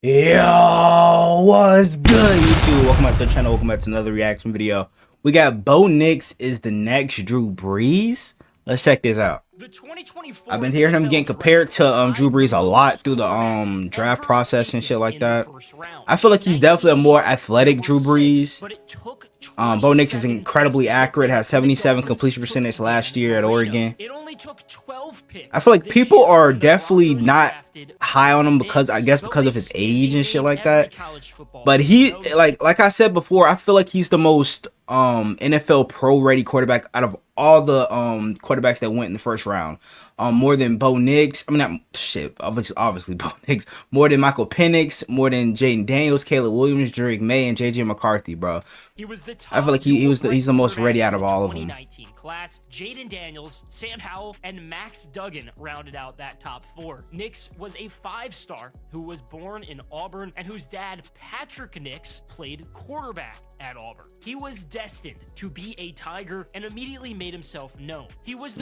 Yo, what's good, YouTube? Welcome back to the channel. Welcome back to another reaction video. We got Bo Nix is the next Drew Brees. Let's check this out. I've been hearing him getting compared to Drew Brees a lot through the draft process and shit like that. I feel like he's definitely a more athletic Drew Brees. Bo Nix is incredibly accurate, has 77 completion percentage last year at Oregon. I feel like people are definitely not high on him because because of his age and shit like that. But he like I said before, I feel like he's the most NFL pro ready quarterback out of all the quarterbacks that went in the first round. More than Bo Nix. I mean, not shit. Obviously Bo Nix. More than Michael Penix. More than Jaden Daniels, Caleb Williams, Drake May, and JJ McCarthy, bro. I feel like he's the most ready out of all of them. Class, Jaden Daniels, Sam Howell, and Max Duggan rounded out that top four. Nix was a five-star who was born in Auburn and whose dad, Patrick Nix, played quarterback at Auburn. He was destined to be a Tiger and immediately made himself known. He was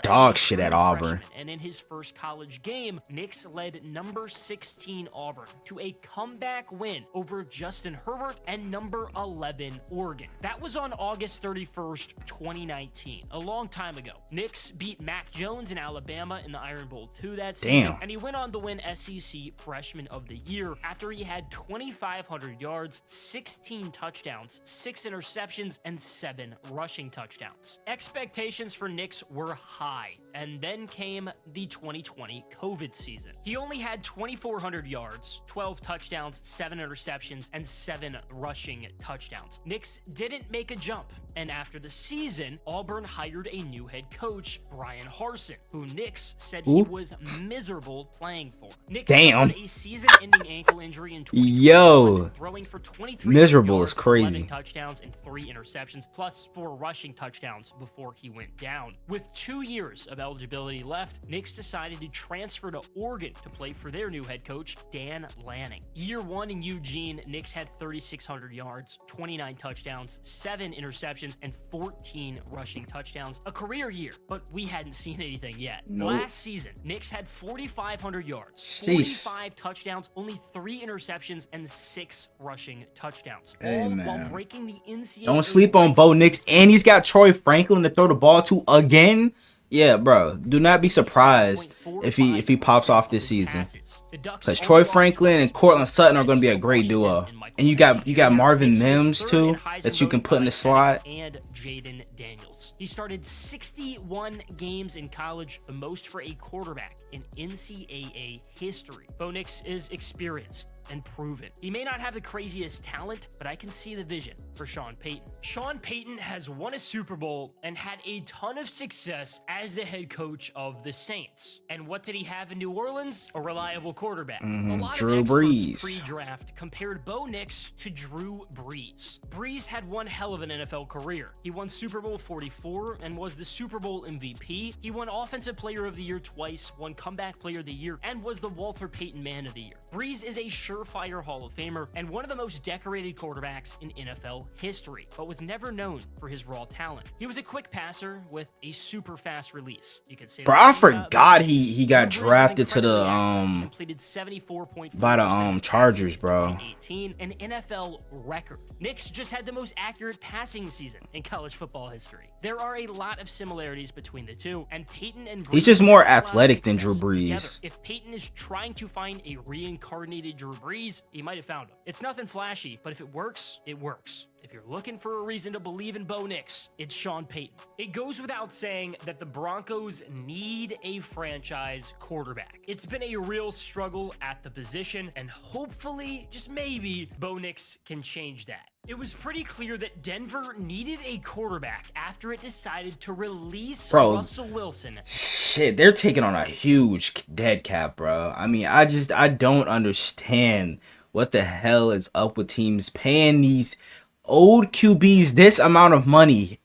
dog shit at Auburn. And in his first college game, Nix led number 16 Auburn to a comeback win over Justin Herbert and number 11 Oregon. That was on August 31st, 2019, a long time ago. Nix beat Mac Jones in Alabama in the Iron Bowl 2 that season, and he went on to win SEC Freshman of the Year after he had 2,500 yards, 16 touchdowns, 6 interceptions, and 7 rushing touchdowns. Expectations for Nix were high, and then came the 2020 COVID season. He only had 2,400 yards, 12 touchdowns, 7 interceptions, and 7 rushing touchdowns. Nix didn't make a jump, and after the season, Auburn hired a new head coach, Brian Harsin, who Nix said he was miserable playing for. Nix suffered a season-ending ankle injury in 2021, throwing for 23 miserable yards, is crazy. 11 touchdowns and 3 interceptions, plus 4 rushing touchdowns before he went down. With 2 years of eligibility left, Nix decided to transfer to Oregon to play for their new head coach, Dan Lanning. Year 1 in Eugene, Nix had 3,600 yards, 29 touchdowns, 7 interceptions, and 14 rushing touchdowns. A career year, but we hadn't seen anything yet. Last season, Nix had 4,500 yards, 45 touchdowns, only 3 interceptions, and 6 rushing touchdowns. All while breaking the ncaa. Don't sleep on Bo Nix, and he's got Troy Franklin to throw the ball to again. Yeah, bro. Do not be surprised if he pops off this season, because Troy Franklin and Cortland Sutton are going to be a great duo. And you got Marvin Mims too that you can put in the slot. And Jaden Daniels. He started 61 games in college, the most for a quarterback in NCAA history. Bo Nix is experienced and proven. He may not have the craziest talent, but I can see the vision for Sean Payton. Sean Payton has won a Super Bowl and had a ton of success as the head coach of the Saints. And what did he have in New Orleans? A reliable quarterback. A lot Drew of experts Brees. pre-draft compared Bo Nix to Drew Brees. Brees had one hell of an NFL career. He won Super Bowl 44 and was the Super Bowl MVP. He won Offensive Player of the Year twice, won Comeback Player of the Year, and was the Walter Payton Man of the Year. Brees is a surefire Hall of Famer and one of the most decorated quarterbacks in NFL history, but was never known for his raw talent. He was a quick passer with a super fast release. You could say, bro, I forgot he got drafted to the completed 74.4% by the Chargers, bro. 18, an NFL record. Nix just had the most accurate passing season in college football history. There are a lot of similarities between the two, and Peyton and Brees, he's just more athletic than Drew Brees. Together. If Peyton is trying to find a reincarnated Drew Brees, he might have found him. It's nothing flashy, but if it works, it works. If you're looking for a reason to believe in Bo Nix, it's Sean Payton. It goes without saying that the Broncos need a franchise quarterback. It's been a real struggle at the position, and hopefully, just maybe, Bo Nix can change that. It was pretty clear that Denver needed a quarterback after it decided to release Russell Wilson. Shit, they're taking on a huge dead cap, bro. I mean, I don't understand what the hell is up with teams paying these old QBs this amount of money.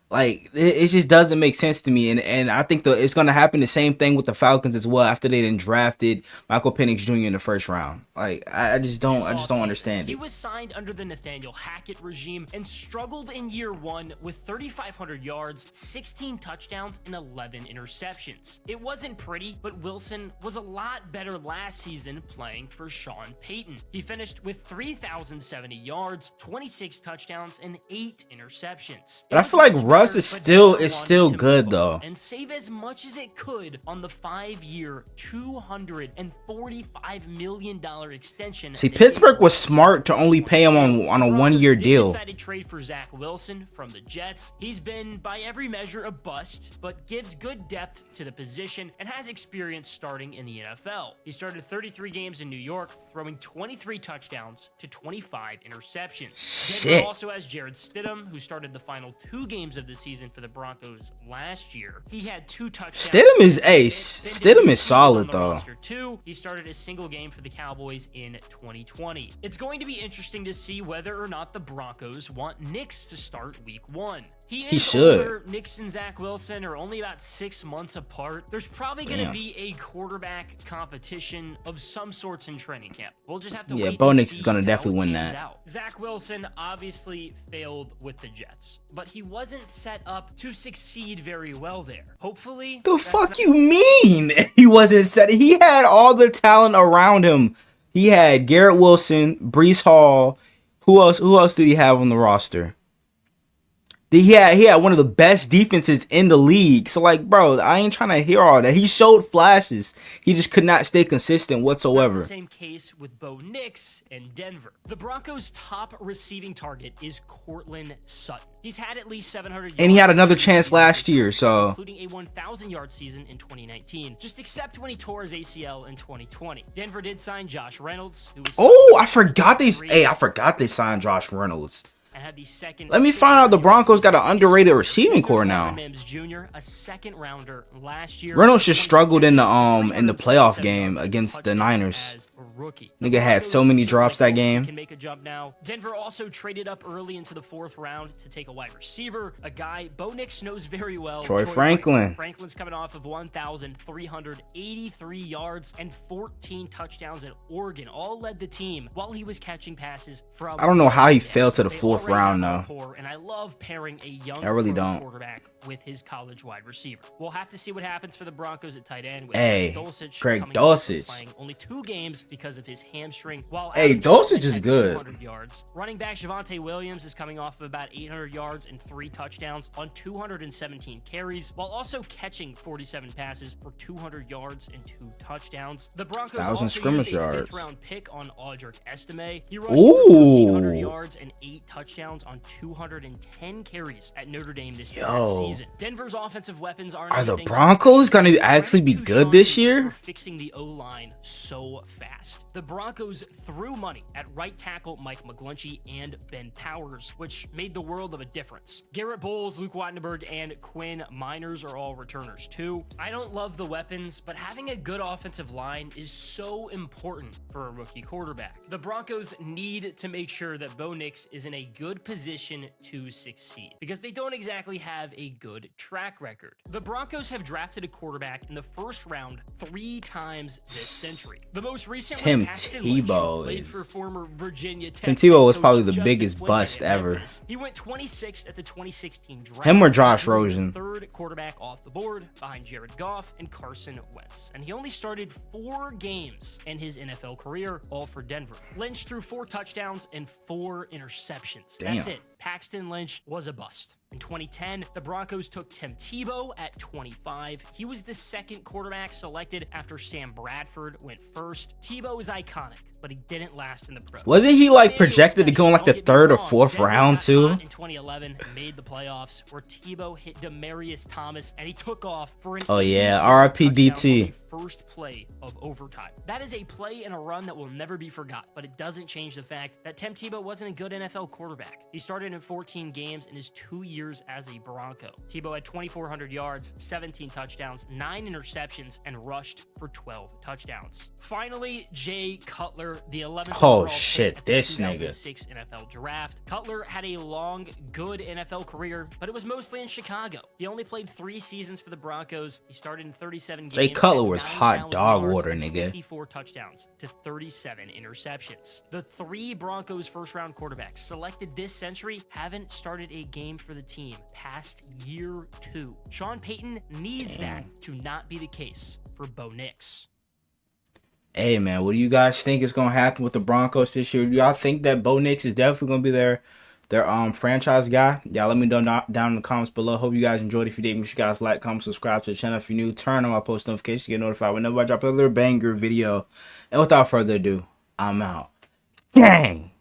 Like it just doesn't make sense to me, and I think it's gonna happen the same thing with the Falcons as well after they then drafted Michael Penix Jr. in the first round. Like I just don't understand He it. was signed under the Nathaniel Hackett regime and struggled in year one with 3,500 yards, 16 touchdowns, and 11 interceptions. It wasn't pretty, but Wilson was a lot better last season playing for Sean Payton. He finished with 3,070 yards, 26 touchdowns, and 8 interceptions. But I feel like Russ is still good though. And save as much as it could on the 5-year, $245 million extension. See, Pittsburgh was smart to only pay him on a 1-year deal. Decided to trade for Zach Wilson from the Jets. He's been by every measure a bust, but gives good depth to the position and has experience starting in the NFL. He started 33 games in New York, throwing 23 touchdowns to 25 interceptions. Denver also has Jared Stidham, who started the final 2 games of the season for the Broncos last year. He had 2 touchdowns. Stidham is ace. Stidham is solid though. Too. He started a single game for the Cowboys in 2020. It's going to be interesting to see whether or not the Broncos want Nix to start week 1. He should. Older. Nix and Zach Wilson are only about 6 months apart. There's probably going to be a quarterback competition of some sorts in training camp. We'll just have to wait. Yeah, Bo Nix is going to definitely win that. Zach Wilson obviously failed with the Jets, but he wasn't set up to succeed very well there. Hopefully. The fuck you mean? He wasn't set. He had all the talent around him. He had Garrett Wilson, Breece Hall. Who else did he have on the roster? He had one of the best defenses in the league. So, like, bro, I ain't trying to hear all that. He showed flashes. He just could not stay consistent whatsoever. The same case with Bo Nix and Denver. The Broncos' top receiving target is Courtland Sutton. He's had at least 700 yards. And he had another chance last year, so. Including a 1,000-yard season in 2019. Just except when he tore his ACL in 2020. Denver did sign Josh Reynolds, who was... Oh, I forgot they signed Josh Reynolds. And had the second. Let me find out the Broncos got an underrated receiving core now. Mims Jr., a second rounder last year. Reynolds just struggled in the playoff game against the Niners. Nigga had so many drops that game. Can make a jump now. Denver also traded up early into the 4th round to take a wide receiver, a guy Bo Nix knows very well. Troy Franklin. Franklin's coming off of 1,383 yards and 14 touchdowns at Oregon. All led the team while he was catching passes from. I don't know how he fell to the 4th round though. And I love pairing a young quarterback with his college wide receiver. We'll have to see what happens for the Broncos at tight end with Craig Dulcich playing only 2 games because of his hamstring. While Dulcich is good. 200 yards. Running back Javonte Williams is coming off of about 800 yards and 3 touchdowns on 217 carries, while also catching 47 passes for 200 yards and 2 touchdowns. The Broncos also used a 5th round pick on Audric Estime. He rushed for 1,400 yards and 8 touchdowns on 210 carries at Notre Dame this past season. Denver's offensive weapons are the Broncos gonna actually be good this year? Fixing the O-line so fast. The Broncos threw money at right tackle Mike McGlinchey and Ben Powers, which made the world of a difference. Garrett Bowles, Luke Wattenberg, and Quinn Miners are all returners too. I don't love the weapons, but having a good offensive line is so important for a rookie quarterback. The Broncos need to make sure that Bo Nix is in a good position to succeed, because they don't exactly have a good track record. The Broncos have drafted a quarterback in the 1st round 3 times this century. The most recent Tim was Paxton Tebow. Lynch, played for former Virginia Tech. Tim Tebow was probably the biggest bust ever. He went 26th at the 2016 draft. Him or Josh Rosen. 3rd quarterback off the board behind Jared Goff and Carson Wentz. And he only started 4 games in his NFL career, all for Denver. Lynch threw 4 touchdowns and 4 interceptions. Damn. That's it. Paxton Lynch was a bust. In 2010, the Broncos took Tim Tebow at 25. He was the 2nd quarterback selected after Sam Bradford went 1st. Tebow is iconic, but he didn't last in the pros. Wasn't he like projected to go in like the 3rd or 4th round too? In 2011, made the playoffs where Tebow hit Demaryius Thomas and he took off for an RIP DT. First play of overtime. That is a play and a run that will never be forgot, but it doesn't change the fact that Tim Tebow wasn't a good NFL quarterback. He started in 14 games in his 2 years years as a Bronco. Tebow had 2,400 yards, 17 touchdowns, 9 interceptions, and rushed for 12 touchdowns. Finally, Jay Cutler, the 11th overall pick at the 2006 NFL Draft. Cutler had a long, good NFL career, but it was mostly in Chicago. He only played 3 seasons for the Broncos. He started in 37 games. Jay Cutler was hot dog water, nigga. 54 touchdowns to 37 interceptions. The 3 Broncos first-round quarterbacks selected this century haven't started a game for the team past year 2. Sean Payton needs that to not be the case for Bo Nix. Hey man, what do you guys think is gonna happen with the Broncos this year? Do y'all think that Bo Nix is definitely gonna be their franchise guy? Y'all let me know down in the comments below. Hope you guys enjoyed. If you did, make sure you guys like, comment, subscribe to the channel. If you're new, turn on my post notifications to get notified whenever I drop another banger video. And without further ado, I'm out. Gang!